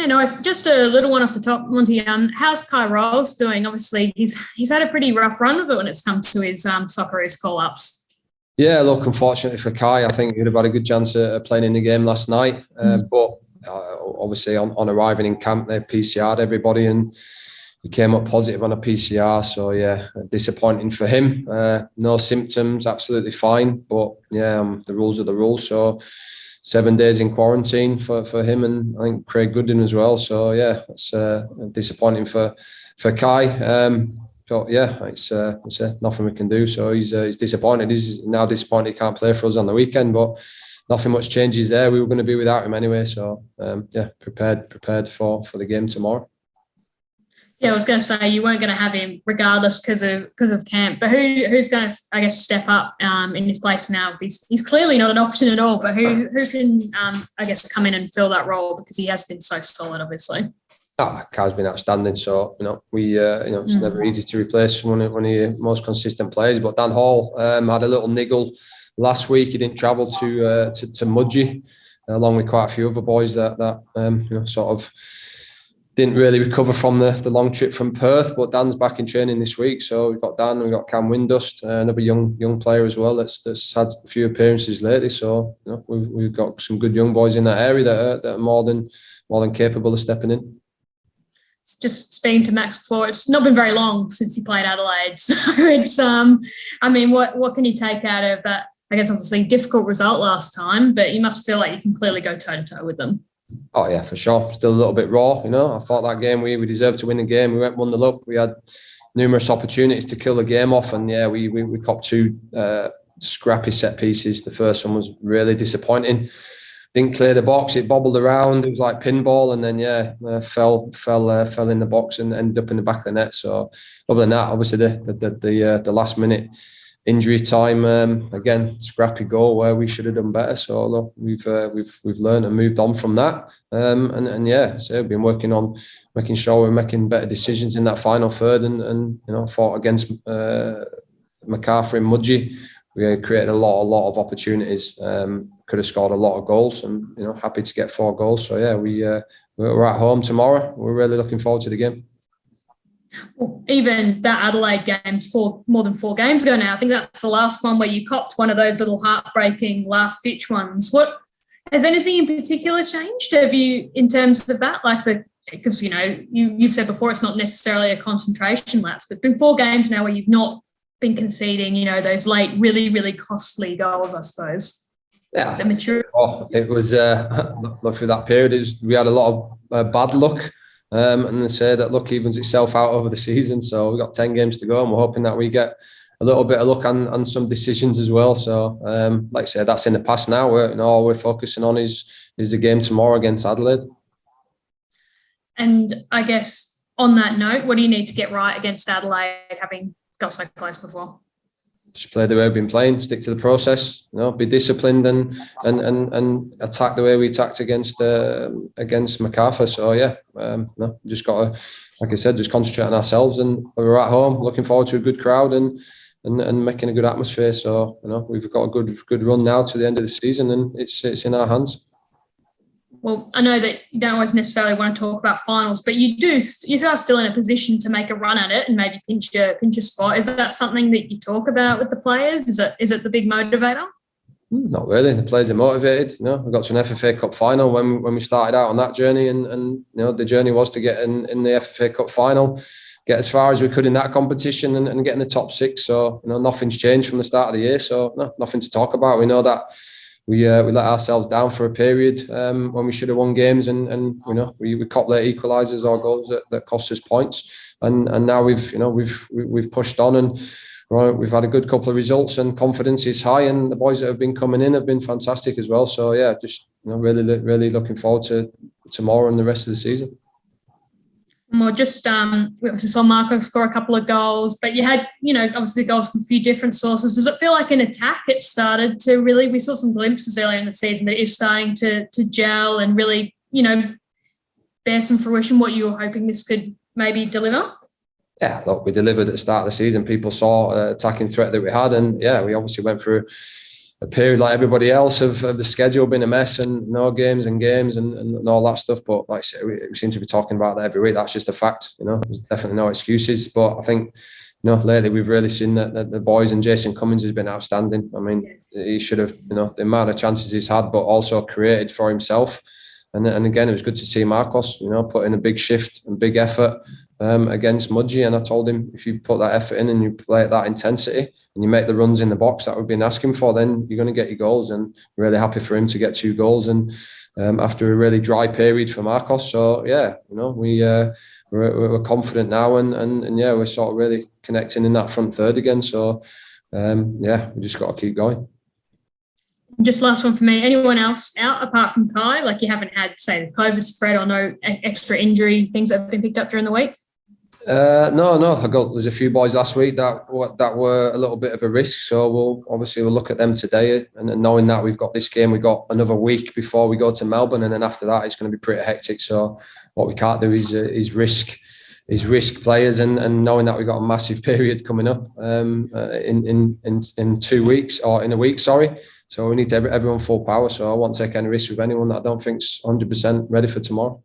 Yeah, no, it's just a little one off the top, Monty. How's Kai Rolls doing? Obviously, he's had a pretty rough run of it when it's come to his Socceroos call-ups. Yeah, look, unfortunately for Kai, I think he'd have had a good chance of playing in the game last night. But obviously on arriving in camp, they PCR'd everybody and he came up positive on a PCR. So, yeah, disappointing for him. No symptoms, absolutely fine. But, yeah, the rules are the rules. So, 7 days in quarantine for him and I think Craig Gooden as well. So, yeah, it's disappointing for Kai. But yeah, it's nothing we can do. So he's disappointed. He's now disappointed he can't play for us on the weekend. But nothing much changes there. We were going to be without him anyway. So yeah, prepared for the game tomorrow. Yeah, I was going to say you weren't going to have him regardless because of camp. But who's going to, I guess, step up in his place now? He's clearly not an option at all. But who can, I guess, come in and fill that role because he has been so solid, obviously. Kai's been outstanding, so it's never easy to replace one of your most consistent players. But Dan Hall had a little niggle last week. He didn't travel to Mudgee, along with quite a few other boys that sort of didn't really recover from the long trip from Perth. But Dan's back in training this week, so we've got Dan, we've got Cam Windust, another young player as well that's had a few appearances lately. So we've got some good young boys in that area that are more than capable of stepping in. Just speaking to Max before, it's not been very long since he played Adelaide. So it's, I mean, what can you take out of that? I guess obviously difficult result last time, but you must feel like you can clearly go toe-to-toe with them. Oh, yeah, for sure. Still a little bit raw, I thought that game we deserved to win the game. We went 1-0 up. We had numerous opportunities to kill the game off, and yeah, we copped two scrappy set pieces. The first one was really disappointing. Didn't clear the box. It bobbled around. It was like pinball, and then fell in the box and ended up in the back of the net. So other than that, obviously the last minute injury time again, scrappy goal where we should have done better. So look, we've learned and moved on from that. And yeah, so we've been working on making sure we're making better decisions in that final third, and fought against MacArthur in Mudgee. We created a lot of opportunities. Could have scored a lot of goals, and happy to get 4 goals. So yeah, we're at home tomorrow. We're really looking forward to the game. Well, even that Adelaide game's more than 4 games ago now. I think that's the last one where you copped one of those little heartbreaking last ditch ones. What has anything in particular changed? Have you, in terms of that, because you've said before it's not necessarily a concentration lapse, but it's been 4 games now where you've not been conceding, those late, really, really costly goals, I suppose. Yeah, it was look through that period. We had a lot of bad luck, and they say that luck evens itself out over the season. So we've got 10 games to go, and we're hoping that we get a little bit of luck on some decisions as well. So, like I said, that's in the past now. All we're focusing on is the game tomorrow against Adelaide. And I guess on that note, what do you need to get right against Adelaide, having got so close before? Just play the way we've been playing, stick to the process, be disciplined and attack the way we attacked against MacArthur. So yeah, just got to, like I said, just concentrate on ourselves, and we're at home, looking forward to a good crowd and making a good atmosphere. So we've got a good run now to the end of the season, and it's in our hands. Well, I know that you don't always necessarily want to talk about finals, but you are still in a position to make a run at it and maybe pinch your spot. Is that something that you talk about with the players? Is it the big motivator? Not really. The players are motivated. We got to an FFA Cup final when we started out on that journey, and the journey was to get in the FFA Cup final, get as far as we could in that competition, and get in the top 6. So nothing's changed from the start of the year. So nothing to talk about. We know that. We let ourselves down for a period when we should have won games, and we copped late equalisers or goals that cost us points, and now we've pushed on, and we've had a good couple of results, and confidence is high, and the boys that have been coming in have been fantastic as well. So yeah, just really looking forward to tomorrow and the rest of the season. More just we obviously saw Marco score a couple of goals, but you had obviously goals from a few different sources. Does it feel like in attack it started to really? We saw some glimpses earlier in the season that it is starting to gel and really bear some fruition. What you were hoping this could maybe deliver? Yeah, look, we delivered at the start of the season. People saw attacking threat that we had, and yeah, we obviously went through a period like everybody else of the schedule being a mess and no games and all that stuff. But like I said, we seem to be talking about that every week. That's just a fact, you know. There's definitely no excuses. But I think, you know, lately we've really seen that the boys, and Jason Cummins has been outstanding. I mean, he should have, you know, the amount of chances he's had, but also created for himself. And again, it was good to see Marcos, you know, put in a big shift and big effort against Mudgee. And I told him, if you put that effort in and you play at that intensity and you make the runs in the box that we've been asking for, then you're going to get your goals. And really happy for him to get 2 goals and after a really dry period for Marcos. So yeah, you know, we're confident now, and yeah, we're sort of really connecting in that front third again. So yeah, we just got to keep going. Just last one for me. Anyone else out apart from Kai? Like, you haven't had, say, the COVID spread or no extra injury things that have been picked up during the week? No. There's a few boys last week that were a little bit of a risk. So we'll look at them today. And knowing that we've got this game, we've got another week before we go to Melbourne, and then after that it's going to be pretty hectic. So what we can't do is risk players, and knowing that we've got a massive period coming up in 2 weeks, or in a week, sorry. So we need to everyone full power. So I won't take any risks with anyone that I don't think's 100% ready for tomorrow.